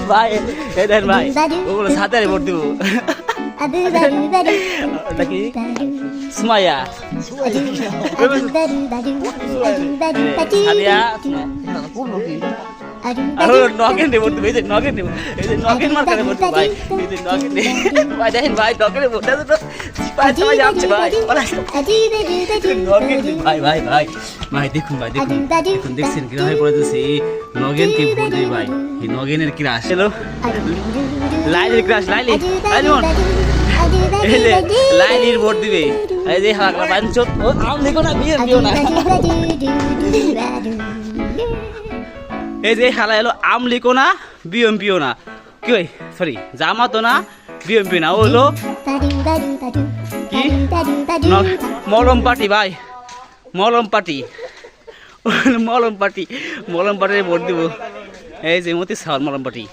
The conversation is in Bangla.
ভাই এদের ভাই ওগুলো সাথে ভোট দিব নাকি সুমাইয়া সাদিয়া আর নগেন ভোট দিব এই যে নগেন দিব এই যে নগেন মার্কারে ভোট দিব ভাই এই যে নগেন ভাই দেখেন ভাই নগেনে ভোট দেন তো পাঁচ সময় যাচ্ছে ভাই নগেন ভাই ভাই ভাই ভাই দেখুন ভাই দেখুন দেখুন দেখছেন কি হয়ে পড়েছে নগেন কে ভোট দিবে ভাই এই নগেনের ক্রাশ হলো লাইলির ক্রাশ লাইলি লাইলিমন এই যে লাইলির ভোট দিবে এই যে হাগলা বাঞ্চত ও আম দেখো না বিয়ে দিও না এই যে হালা এলো আম লিখো না বিএমপিও না কি ওই সরি জামাতো না বিএমপি না ও হলো কি মলম পার্টি ভাই মলম পার্টি মলম পার্টি মলম পার্টির ভোট দিব এই যে মতি সাল মলম পার্টি